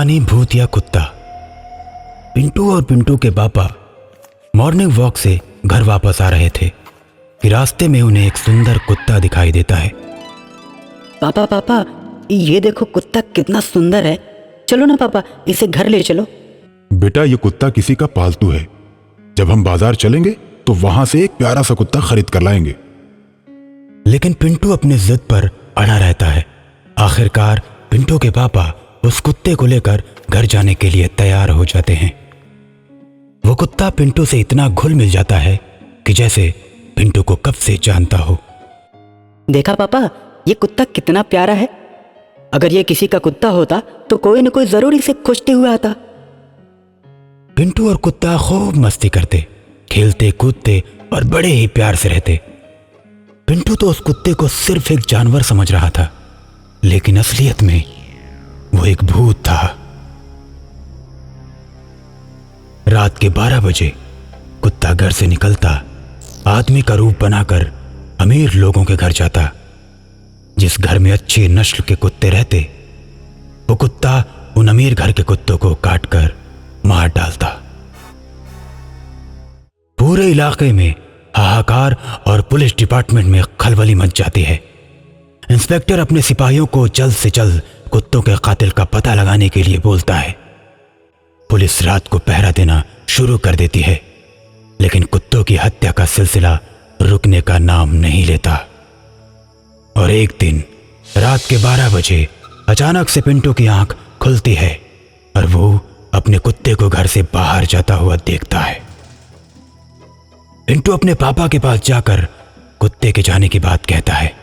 कहानी भूत या कुत्ता। पिंटू और पिंटू के पापा मॉर्निंग वॉक से घर वापस आ रहे थे कि रास्ते में उन्हें एक सुंदर कुत्ता दिखाई देता है। पापा पापा, ये देखो कुत्ता कितना सुंदर है। चलो ना पापा, इसे घर ले चलो। बेटा, ये कुत्ता किसी का पालतू है। जब हम बाजार चलेंगे तो वहां से एक प्यारा सा कुत्ता खरीद कर लाएंगे। लेकिन पिंटू अपनी जिद पर अड़ा रहता है। आखिरकार पिंटू के पापा उस कुत्ते को लेकर घर जाने के लिए तैयार हो जाते हैं। वो कुत्ता पिंटू से इतना घुल मिल जाता है कि जैसे पिंटू को कब से जानता हो। देखा पापा, ये कुत्ता कितना प्यारा है। अगर ये किसी का कुत्ता होता तो कोई न कोई जरूर इसे खोजते हुए आता। पिंटू और कुत्ता खूब मस्ती करते, खेलते कूदते और बड़े ही प्यार से रहते। पिंटू तो उस कुत्ते को सिर्फ एक जानवर समझ रहा था, लेकिन असलियत में वो एक भूत था। रात के 12 बजे कुत्ता घर से निकलता, आदमी का रूप बनाकर अमीर लोगों के घर जाता। जिस घर में अच्छी नस्ल के कुत्ते रहते, वो कुत्ता उन अमीर घर के कुत्तों को काटकर मार डालता। पूरे इलाके में हाहाकार और पुलिस डिपार्टमेंट में खलबली मच जाती है। इंस्पेक्टर अपने सिपाहियों को जल्द से जल्द कुत्तों के कातिल का पता लगाने के लिए बोलता है। पुलिस रात को पहरा देना शुरू कर देती है, लेकिन कुत्तों की हत्या का सिलसिला रुकने का नाम नहीं लेता। और एक दिन रात के 12 बजे अचानक से पिंटू की आंख खुलती है और वो अपने कुत्ते को घर से बाहर जाता हुआ देखता है। पिंटू अपने पापा के पास जाकर कुत्ते के जाने की बात कहता है।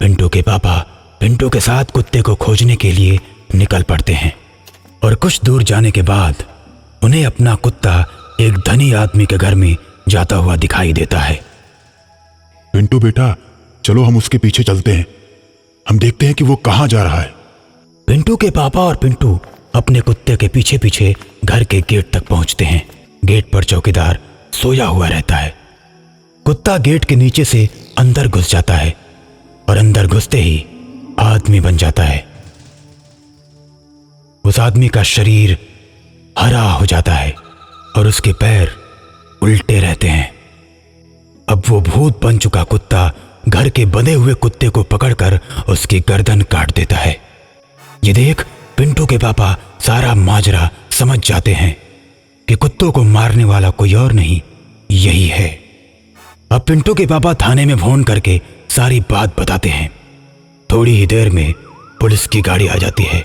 पिंटू के पापा पिंटू के साथ कुत्ते को खोजने के लिए निकल पड़ते हैं और कुछ दूर जाने के बाद उन्हें अपना कुत्ता एक धनी आदमी के घर में जाता हुआ दिखाई देता है। पिंटू बेटा, चलो हम उसके पीछे चलते हैं। हम देखते हैं कि वो कहां जा रहा है। पिंटू के पापा और पिंटू अपने कुत्ते के पीछे पीछे घर के गेट तक पहुंचते हैं। गेट पर चौकीदार सोया हुआ रहता है। कुत्ता गेट के नीचे से अंदर घुस जाता है और अंदर घुसते ही आदमी बन जाता है। उस आदमी का शरीर हरा हो जाता है और उसके पैर उल्टे रहते हैं। अब वो भूत बन चुका कुत्ता घर के बंधे हुए कुत्ते को पकड़कर उसकी गर्दन काट देता है। ये देख पिंटू के पापा सारा माजरा समझ जाते हैं कि कुत्तों को मारने वाला कोई और नहीं, यही है। अब पिंटू के पापा थाने में फोन करके सारी बात बताते हैं। थोड़ी ही देर में पुलिस की गाड़ी आ जाती है।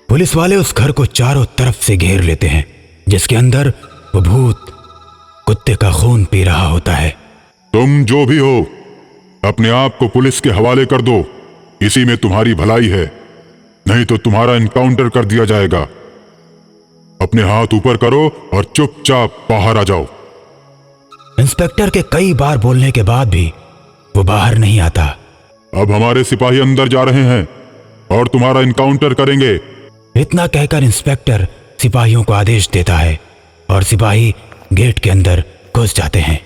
पुलिस वाले उस घर को चारों तरफ से घेर लेते हैं, जिसके अंदर वो भूत कुत्ते का खून पी रहा होता है। तुम जो भी हो, अपने आप को पुलिस के हवाले कर दो। इसी में तुम्हारी भलाई है, नहीं तो तुम्हारा इनकाउंटर कर दिया जाएगा। अपने हाथ ऊपर करो और चुपचाप बाहर आ जाओ। इंस्पेक्टर के कई बार बोलने के बाद भी वो बाहर नहीं आता। अब हमारे सिपाही अंदर जा रहे हैं और तुम्हारा इनकाउंटर करेंगे। इतना कहकर इंस्पेक्टर सिपाहियों को आदेश देता है और सिपाही गेट के अंदर घुस जाते हैं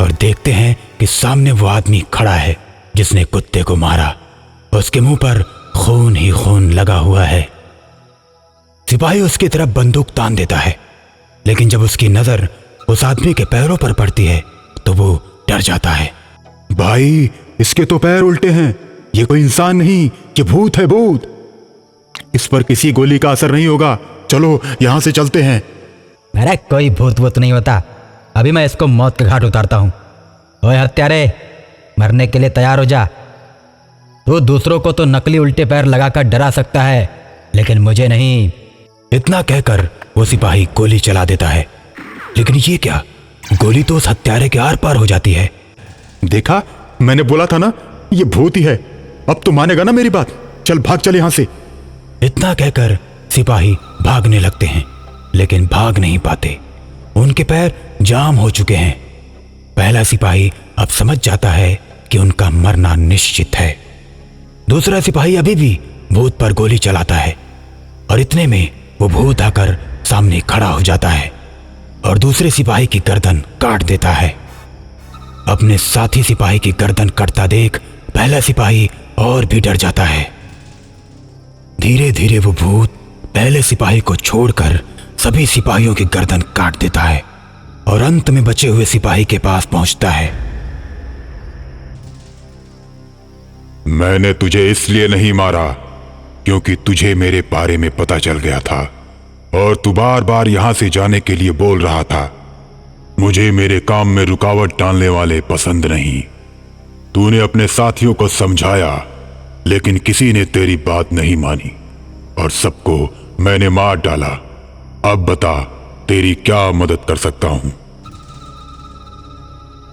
और देखते हैं कि सामने वो आदमी खड़ा है जिसने कुत्ते को मारा। उसके मुंह पर खून ही खून लगा हुआ है। सिपाही उसकी तरफ बंदूक तान देता है, लेकिन जब उसकी नजर उस आदमी के पैरों पर पड़ती है तो वो डर जाता है। भाई, इसके तो पैर उल्टे हैं। ये कोई इंसान नहीं, ये भूत है, भूत। इस पर किसी गोली का असर नहीं होगा। चलो यहां से चलते हैं। अरे कोई भूत वूत नहीं होता। अभी मैं इसको मौत के घाट उतारता हूं। ओए हत्यारे, मरने के लिए तैयार हो जा। तू दूसरों को तो नकली उल्टे पैर लगाकर डरा सकता है, लेकिन मुझे नहीं। इतना कहकर वो सिपाही गोली चला देता है, लेकिन ये क्या, गोली तो उस हत्यारे के आर पार हो जाती है। देखा, मैंने बोला था ना, ये भूत ही है। अब तो मानेगा ना मेरी बात। चल भाग, चल यहां से। इतना कहकर सिपाही भागने लगते हैं, लेकिन भाग नहीं पाते। उनके पैर जाम हो चुके हैं। पहला सिपाही अब समझ जाता है कि उनका मरना निश्चित है। दूसरा सिपाही अभी भी भूत पर गोली चलाता है और इतने में वो भूत आकर सामने खड़ा हो जाता है और दूसरे सिपाही की गर्दन काट देता है। अपने साथी सिपाही की गर्दन कटता देख पहला सिपाही और भी डर जाता है। धीरे धीरे वो भूत पहले सिपाही को छोड़कर सभी सिपाहियों की गर्दन काट देता है और अंत में बचे हुए सिपाही के पास पहुंचता है। मैंने तुझे इसलिए नहीं मारा क्योंकि तुझे मेरे बारे में पता चल गया था और तू बार बार यहां से जाने के लिए बोल रहा था। मुझे मेरे काम में रुकावट डालने वाले पसंद नहीं। तूने अपने साथियों को समझाया लेकिन किसी ने तेरी बात नहीं मानी और सबको मैंने मार डाला। अब बता तेरी क्या मदद कर सकता हूं?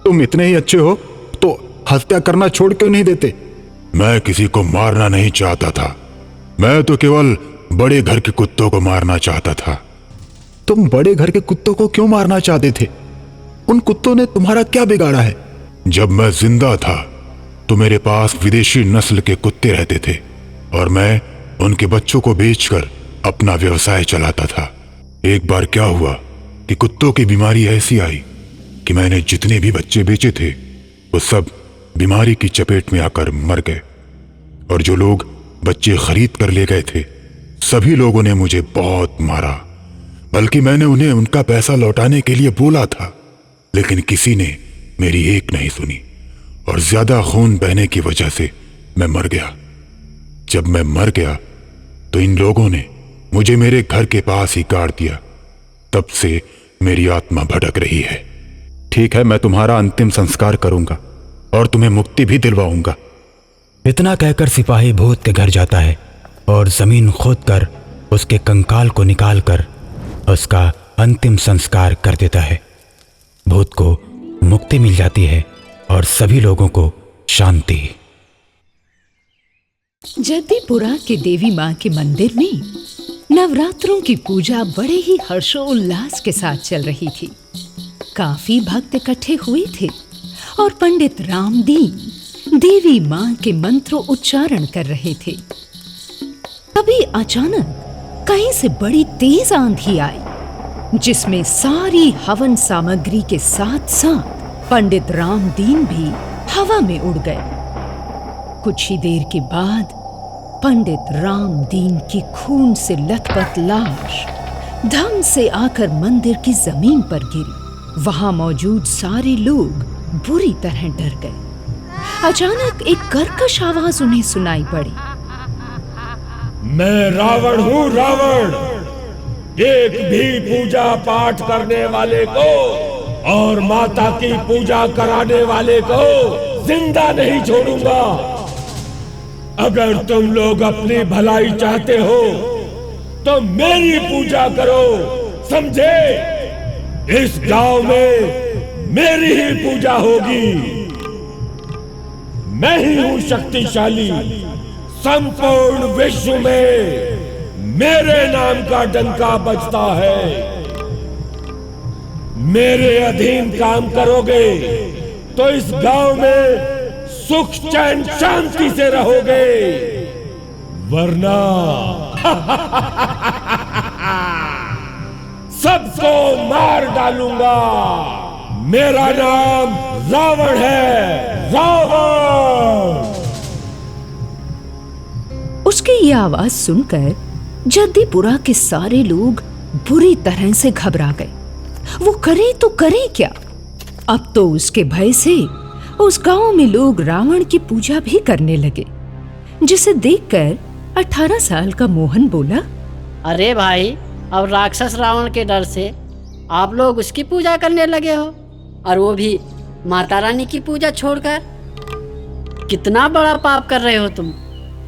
तुम इतने ही अच्छे हो तो हत्या करना छोड़ क्यों नहीं देते? मैं किसी को मारना नहीं चाहता था। मैं तो केवल बड़े घर के कुत्तों को मारना चाहता था। तुम बड़े घर के कुत्तों को क्यों मारना चाहते थे? उन कुत्तों ने तुम्हारा क्या बिगाड़ा है? जब मैं जिंदा था तो मेरे पास विदेशी नस्ल के कुत्ते रहते थे और मैं उनके बच्चों को बेचकर अपना व्यवसाय चलाता था। एक बार क्या हुआ कि कुत्तों की बीमारी ऐसी आई कि मैंने जितने भी बच्चे बेचे थे वो सब बीमारी की चपेट में आकर मर गए और जो लोग बच्चे खरीद कर ले गए थे सभी लोगों ने मुझे बहुत मारा। बल्कि मैंने उन्हें उनका पैसा लौटाने के लिए बोला था लेकिन किसी ने मेरी एक नहीं सुनी और ज्यादा खून बहने की वजह से मैं मर गया। जब मैं मर गया तो इन लोगों ने मुझे मेरे घर के पास ही गाड़ दिया। तब से मेरी आत्मा भटक रही है। ठीक है, मैं तुम्हारा अंतिम संस्कार करूंगा और तुम्हें मुक्ति भी दिलवाऊंगा। इतना कहकर सिपाही भूत के घर जाता है और जमीन खोदकर उसके कंकाल को निकालकर उसका अंतिम संस्कार कर देता है। भूत को मुक्ति मिल जाती है और सभी लोगों को शांति। जद्दीपुरा के देवी मां के मंदिर में नवरात्रों की पूजा बड़े ही हर्षोल्लास के साथ चल रही थी। काफी भक्त इकट्ठे हुए थे और पंडित रामदीन देवी मां के मंत्रों उच्चारण कर रहे थे। तभी अचानक कहीं से बड़ी तेज आंधी आई जिसमें सारी हवन सामग्री के साथ साथ पंडित रामदीन भी हवा में उड़ गए। कुछ ही देर के बाद पंडित रामदीन की खून से लथपथ लाश धम से आकर मंदिर की जमीन पर गिरी। वहां मौजूद सारे लोग बुरी तरह डर गए। अचानक एक कर्कश आवाज उन्हें सुनाई पड़ी। मैं रावण हूँ, रावण। एक भी पूजा पाठ करने वाले को और माता की पूजा कराने वाले को जिंदा नहीं छोड़ूंगा। अगर तुम लोग अपनी भलाई चाहते हो तो मेरी पूजा करो, समझे? इस गांव में मेरी ही पूजा होगी। मैं ही हूं शक्तिशाली। संपूर्ण विश्व में मेरे नाम का डंका बजता है। मेरे अधीन काम करोगे तो इस गांव में सुख चैन शांति से रहोगे, वरना सबको मार डालूंगा। मेरा नाम रावण है, रावण। उसकी यह आवाज सुनकर जद्दीपुरा के सारे लोग बुरी तरह से घबरा गए। वो करे तो करे क्या? अब तो उसके भय से उस गांव में लोग रावण की पूजा भी करने लगे, जिसे देखकर 18 साल का मोहन बोला, अरे भाई, अब राक्षस रावण के डर से आप लोग उसकी पूजा करने लगे हो, और वो भी माता रानी की पूजा छोड़कर। कितना बड़ा पाप कर रहे हो तुम।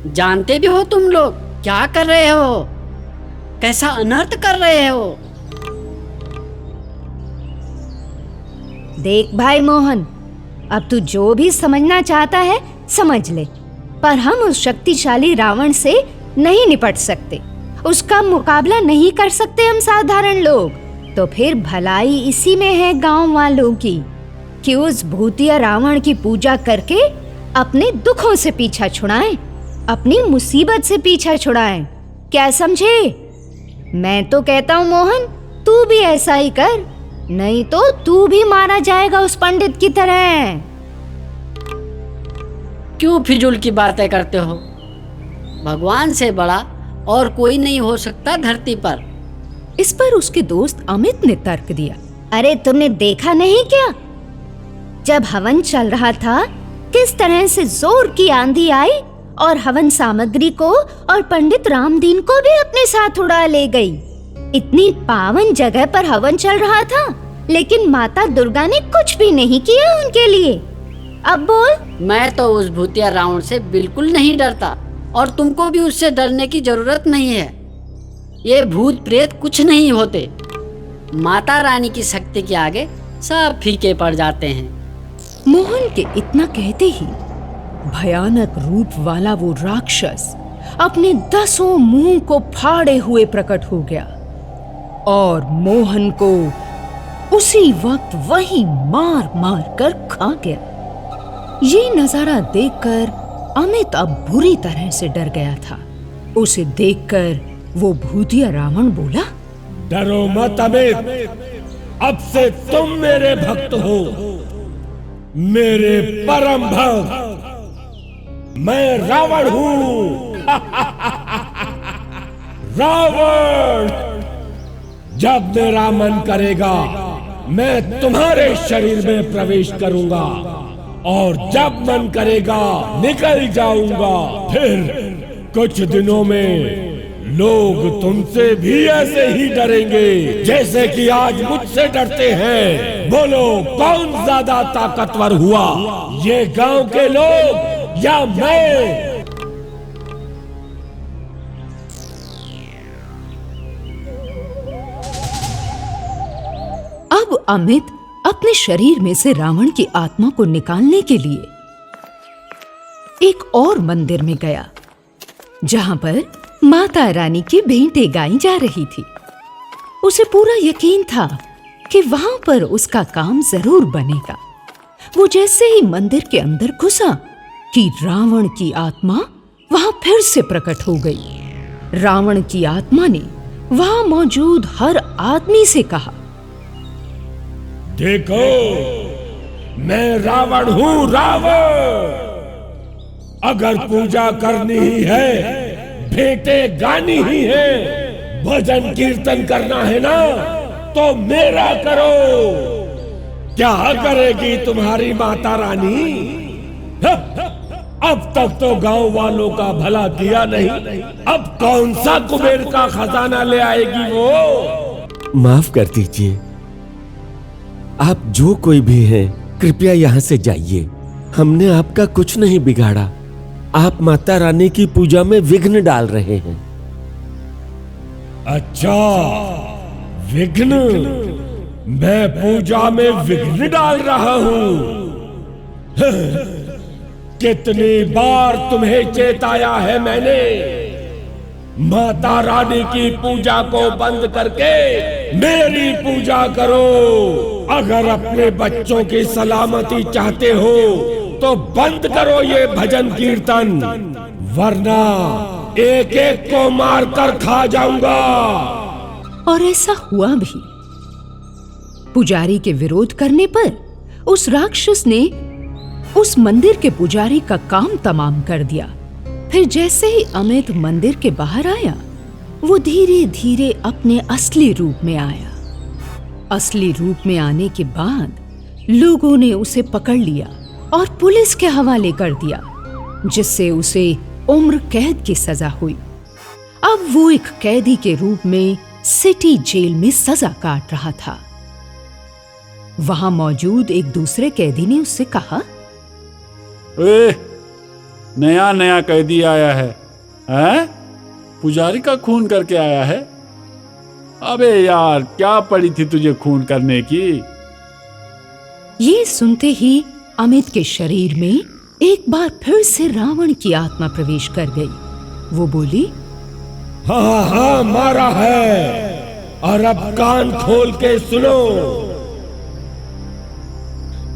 जानते भी हो तुम लोग क्या कर रहे हो, कैसा अनर्थ कर रहे हो। देख भाई मोहन, अब तू जो भी समझना चाहता है समझ ले, पर हम उस शक्तिशाली रावण से नहीं निपट सकते। उसका मुकाबला नहीं कर सकते हम साधारण लोग। तो फिर भलाई इसी में है गांव वालों की कि उस भूतिया रावण की पूजा करके अपने दुखों से पीछा छुड़ाएं, अपनी मुसीबत से पीछा छुड़ाएं। क्या समझे? मैं तो कहता हूँ मोहन, तू भी ऐसा ही कर, नहीं तो तू भी मारा जाएगा उस पंडित की तरह। क्यों फिजूल की बातें करते हो? भगवान से बड़ा और कोई नहीं हो सकता धरती पर। इस पर उसके दोस्त अमित ने तर्क दिया। अरे तुमने देखा नहीं क्या, जब हवन चल रहा था किस तरह से जोर की आंधी आई और हवन सामग्री को और पंडित रामदीन को भी अपने साथ उड़ा ले गई। इतनी पावन जगह पर हवन चल रहा था, लेकिन माता दुर्गा ने कुछ भी नहीं किया उनके लिए। अब बोल। मैं तो उस भूतिया रावण से बिल्कुल नहीं डरता और तुमको भी उससे डरने की जरूरत नहीं है। ये भूत प्रेत कुछ नहीं होते। माता रानी की शक्ति के आगे सब फीके पड़ जाते हैं। मोहन के इतना कहते ही भयानक रूप वाला वो राक्षस अपने 10 मुंह को फाड़े हुए प्रकट हो गया और मोहन को उसी वक्त वही मार मार कर खा गया। ये नजारा देखकर अमित अब बुरी तरह से डर गया था। उसे देखकर वो भूतिया रावण बोला, डरो मत अमित, अब से तुम मेरे भक्त हो, मेरे परम भक्त। मैं रावण हूँ। रावण, जब मेरा मन करेगा मैं तुम्हारे शरीर में प्रवेश करूंगा और जब मन करेगा निकल जाऊंगा। फिर कुछ दिनों में लोग तुमसे भी ऐसे ही डरेंगे जैसे कि आज मुझसे डरते हैं। बोलो कौन ज्यादा ताकतवर हुआ, ये गांव के लोग या मैं? अब अमित अपने शरीर में से रावण की आत्मा को निकालने के लिए एक और मंदिर में गया, जहां पर माता रानी की भेंटें गाई जा रही थी। उसे पूरा यकीन था कि वहां पर उसका काम जरूर बनेगा। वो जैसे ही मंदिर के अंदर घुसा कि रावण की आत्मा वहां फिर से प्रकट हो गई। रावण की आत्मा ने वहां मौजूद हर आदमी से कहा, देखो मैं रावण हूँ, रावण। अगर पूजा करनी ही है, भेंटें गानी ही है, भजन कीर्तन करना है ना, तो मेरा करो। क्या करेगी तुम्हारी माता रानी? अब तक तो गांव वालों का भला किया नहीं, अब कौन सा कुबेर का खजाना ले आएगी वो? माफ कर दीजिए, आप जो कोई भी हैं, कृपया यहाँ से जाइए। हमने आपका कुछ नहीं बिगाड़ा। आप माता रानी की पूजा में विघ्न डाल रहे हैं। अच्छा, विघ्न? मैं पूजा में विघ्न डाल रहा हूँ? कितनी बार तुम्हें चेताया है मैंने, माता रानी की पूजा को बंद करके मेरी पूजा करो। अगर अपने बच्चों की सलामती चाहते हो तो बंद करो ये भजन कीर्तन, वरना एक एक को मारकर खा जाऊंगा। और ऐसा हुआ भी। पुजारी के विरोध करने पर उस राक्षस ने उस मंदिर के पुजारी का काम तमाम कर दिया। फिर जैसे ही अमित मंदिर के बाहर आया, वो धीरे धीरे अपने असली रूप में आया। असली रूप में आने के बाद लोगों ने उसे पकड़ लिया और पुलिस के हवाले कर दिया, जिससे उसे उम्र कैद की सजा हुई। अब वो एक कैदी के रूप में सिटी जेल में सजा काट रहा था। वहां मौजूद एक दूसरे कैदी ने उससे कहा, नया नया कैदी आया है, हैं? पुजारी का खून करके आया है? अबे यार, क्या पड़ी थी तुझे खून करने की? ये सुनते ही अमित के शरीर में एक बार फिर से रावण की आत्मा प्रवेश कर गई। वो बोली, हाँ हाँ मारा है, और अब कान खोल के सुनो।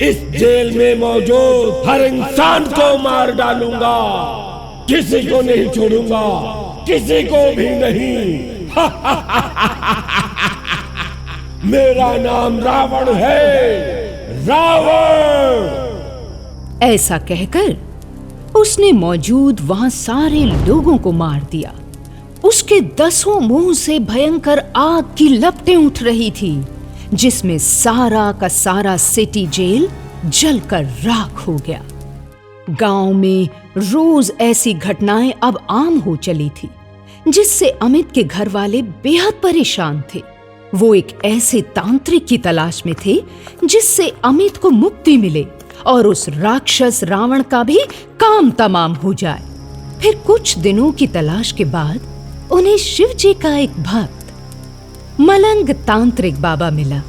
इस जेल में मौजूद हर इंसान को मार डालूंगा, किसी को नहीं छोड़ूंगा, किसी को भी नहीं। मेरा नाम रावण है, रावण। ऐसा कहकर उसने मौजूद वहां सारे लोगों को मार दिया। उसके 10 मुंह से भयंकर आग की लपटें उठ रही थी, जिसमें सारा का सारा सिटी जेल जलकर राख हो गया। गांव में रोज ऐसी घटनाएं अब आम हो चली थी, जिससे अमित के घर वाले बेहद परेशान थे। वो एक ऐसे तांत्रिक की तलाश में थे जिससे अमित को मुक्ति मिले और उस राक्षस रावण का भी काम तमाम हो जाए। फिर कुछ दिनों की तलाश के बाद उन्हें शिव जी का एक भक्त मलंग तांत्रिक बाबा मिला,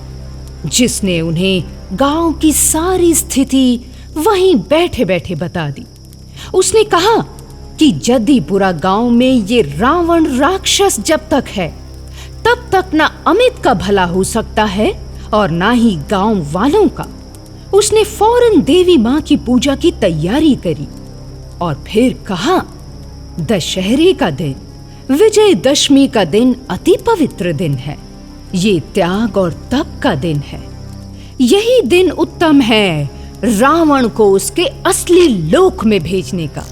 जिसने उन्हें गांव की सारी स्थिति वहीं बैठे बैठे बता दी। उसने कहा कि जद्दीपुरा गांव में ये रावण राक्षस जब तक है तब तक ना अमित का भला हो सकता है और ना ही गांव वालों का। उसने फौरन देवी मां की पूजा की तैयारी करी और फिर कहा, दशहरे का दिन, विजयदशमी का दिन अति पवित्र दिन है। ये त्याग और तप का दिन है। यही दिन उत्तम है रावण को उसके असली लोक में भेजने का।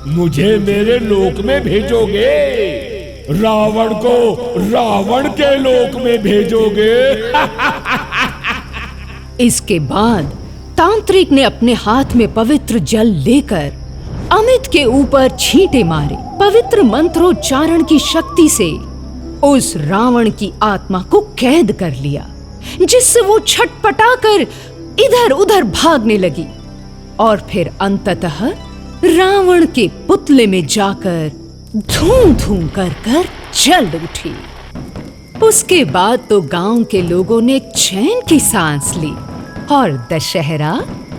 मुझे मेरे लोक में भेजोगे? रावण को रावण के लोक में भेजोगे? इसके बाद तांत्रिक ने अपने हाथ में पवित्र जल लेकर अमित के ऊपर छींटे मारे। पवित्र मंत्रोच्चारण की शक्ति से उस रावण की आत्मा को कैद कर लिया, जिससे वो छटपटाकर इधर उधर भागने लगी और फिर अंततः रावण के पुतले में जाकर धूं धूं कर जल उठी। उसके बाद तो गांव के लोगों ने चैन की सांस ली और दशहरा